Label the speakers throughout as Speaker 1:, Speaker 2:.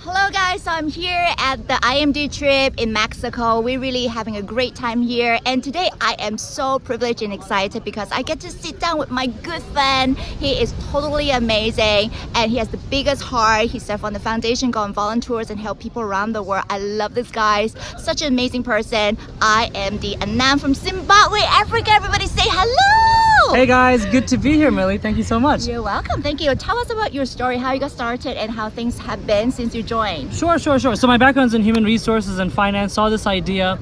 Speaker 1: Hello guys, so I'm here at the IMD trip in Mexico. We're really having a great time here, and today I am so privileged and excited because I get to sit down with my good friend. He is totally amazing and he has the biggest heart. He served on the foundation, go on volunteers and help people around the world. I love this guy, such an amazing person. IMD Anand from Zimbabwe, Africa. Everybody say hello!
Speaker 2: Hey guys, good to be here, Millie. Thank you so much.
Speaker 1: You're welcome, thank you. Tell us about your story, how you got started and how things have been since you joined.
Speaker 2: Sure. So my background's in human resources and finance. Saw this idea,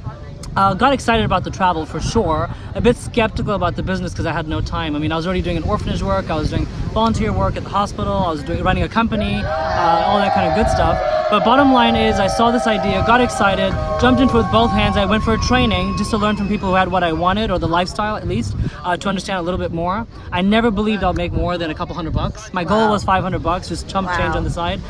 Speaker 2: got excited about the travel for sure. A bit skeptical about the business because I had no time. I mean, I was already doing an orphanage work. I was doing volunteer work at the hospital. I was running a company, all that kind of good stuff. But bottom line is, I saw this idea, got excited, jumped in with both hands. I went for a training just to learn from people who had what I wanted, or the lifestyle at least, to understand a little bit more. I never believed I'll make more than a couple $100. My goal was $500, just chump change on the side,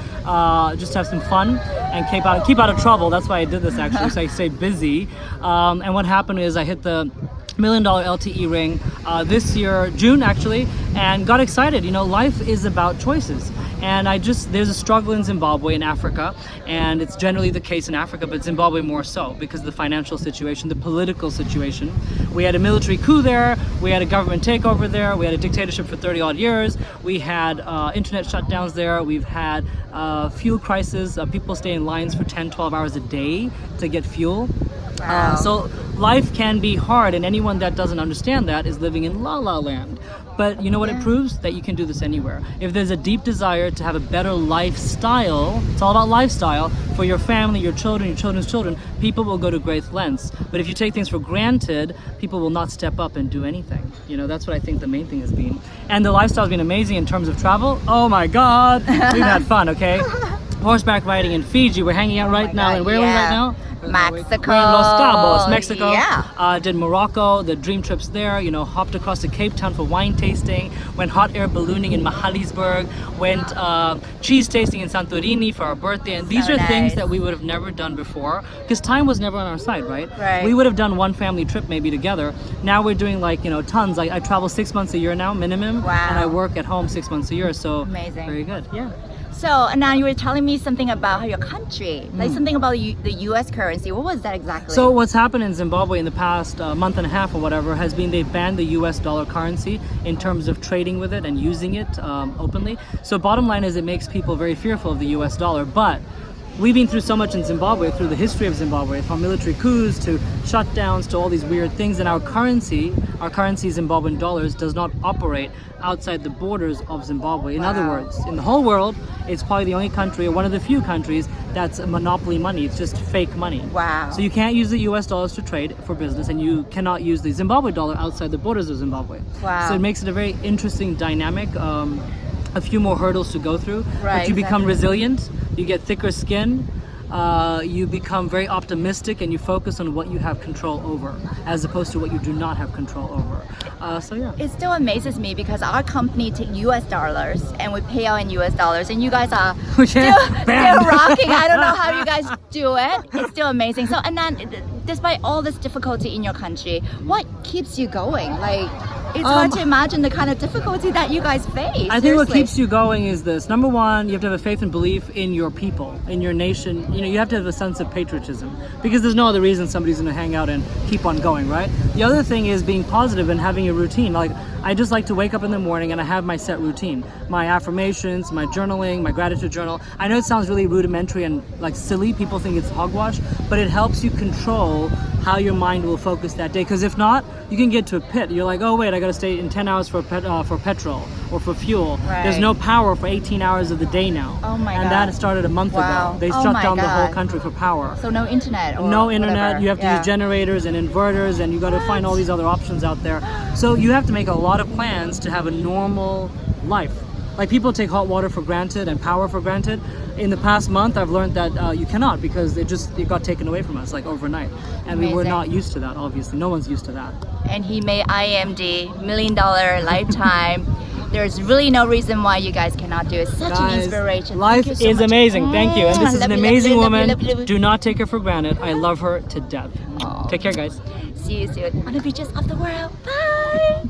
Speaker 2: just to have some fun and keep out of trouble. That's why I did this actually, so I stay busy. And what happened is I hit the $1 million LTE ring this year, June actually, and got excited. You know, life is about choices. And there's a struggle in Zimbabwe, in Africa, and it's generally the case in Africa, but Zimbabwe more so because of the financial situation, the political situation. We had a military coup there, we had a government takeover there, we had a dictatorship for 30 odd years, we had internet shutdowns there, we've had fuel crisis, people stay in lines for 10, 12 hours a day to get fuel.
Speaker 1: Wow.
Speaker 2: So life can be hard, and anyone that doesn't understand that is living in la-la land. But you know what it proves? That you can do this anywhere. If there's a deep desire to have a better lifestyle, it's all about lifestyle, for your family, your children, your children's children, people will go to great lengths. But if you take things for granted, people will not step up and do anything. You know, that's what I think the main thing has been. And the lifestyle's been amazing in terms of travel. Oh my God, we've had fun, okay? Horseback riding in Fiji, we're hanging out right now. And where are we right now?
Speaker 1: Mexico.
Speaker 2: We're in Los Cabos, Mexico.
Speaker 1: Yeah.
Speaker 2: Did Morocco, the dream trips there, you know, hopped across to Cape Town for wine tasting, went hot air ballooning in Mahalisburg, went cheese tasting in Santorini for our birthday. And these are things that we would have never done before because time was never on our side, right?
Speaker 1: Right.
Speaker 2: We would have done one family trip maybe together. Now we're doing like, you know, tons. Like I travel 6 months a year now, minimum.
Speaker 1: Wow.
Speaker 2: And I work at home 6 months a year. So
Speaker 1: amazing.
Speaker 2: Very good. Yeah.
Speaker 1: So now you were telling me something about your country, like something about the US currency. What was that exactly?
Speaker 2: So what's happened in Zimbabwe in the past month and a half or whatever has been they've banned the US dollar currency in terms of trading with it and using it openly. So bottom line is it makes people very fearful of the US dollar, but we've been through so much in Zimbabwe, through the history of Zimbabwe, from military coups to shutdowns to all these weird things, and our currency, Zimbabwean dollars, does not operate outside the borders of Zimbabwe. In other words, in the whole world, it's probably the only country, or one of the few countries, that's a monopoly money. It's just fake money.
Speaker 1: Wow.
Speaker 2: So you can't use the US dollars to trade for business, and you cannot use the Zimbabwe dollar outside the borders of Zimbabwe.
Speaker 1: Wow.
Speaker 2: So it makes it a very interesting dynamic. A few more hurdles to go through,
Speaker 1: right,
Speaker 2: but you become resilient, you get thicker skin, you become very optimistic, and you focus on what you have control over as opposed to what you do not have control over. So yeah.
Speaker 1: It still amazes me because our company take US dollars and we pay out in US dollars, and you guys are still rocking. I don't know how you guys do it. It's still amazing. So, and then despite all this difficulty in your country, what keeps you going? Like, it's hard to imagine the kind of difficulty that you guys face.
Speaker 2: I think what keeps you going is this. Number one, you have to have a faith and belief in your people, in your nation. You know, you have to have a sense of patriotism because there's no other reason somebody's going to hang out and keep on going, right? The other thing is being positive and having a routine. Like, I just like to wake up in the morning and I have my set routine. My affirmations, my journaling, my gratitude journal. I know it sounds really rudimentary and like silly. People think it's hogwash, but it helps you control how your mind will focus that day. Because if not, you can get to a pit. You're like, oh wait, I got to stay in 10 hours for petrol or for fuel.
Speaker 1: Right.
Speaker 2: There's no power for 18 hours of the day now.
Speaker 1: Oh my God.
Speaker 2: And that started a month ago. They shut down the whole country for power.
Speaker 1: So no internet or
Speaker 2: no internet.
Speaker 1: whatever.
Speaker 2: You have to use generators and inverters, and you got to find all these other options out there. So you have to make a lot of plans to have a normal life. Like, people take hot water for granted and power for granted. In the past month, I've learned that you cannot, because it got taken away from us like overnight. And we were not used to that, obviously. No one's used to that.
Speaker 1: And he made IMD $1 million lifetime. There's really no reason why you guys cannot do it. Such an inspiration.
Speaker 2: Life is amazing. Thank you. And this is an amazing woman.
Speaker 1: Love you.
Speaker 2: Do not take her for granted. I love her to death. Take care, guys.
Speaker 1: See you soon on the beaches of the world. Bye.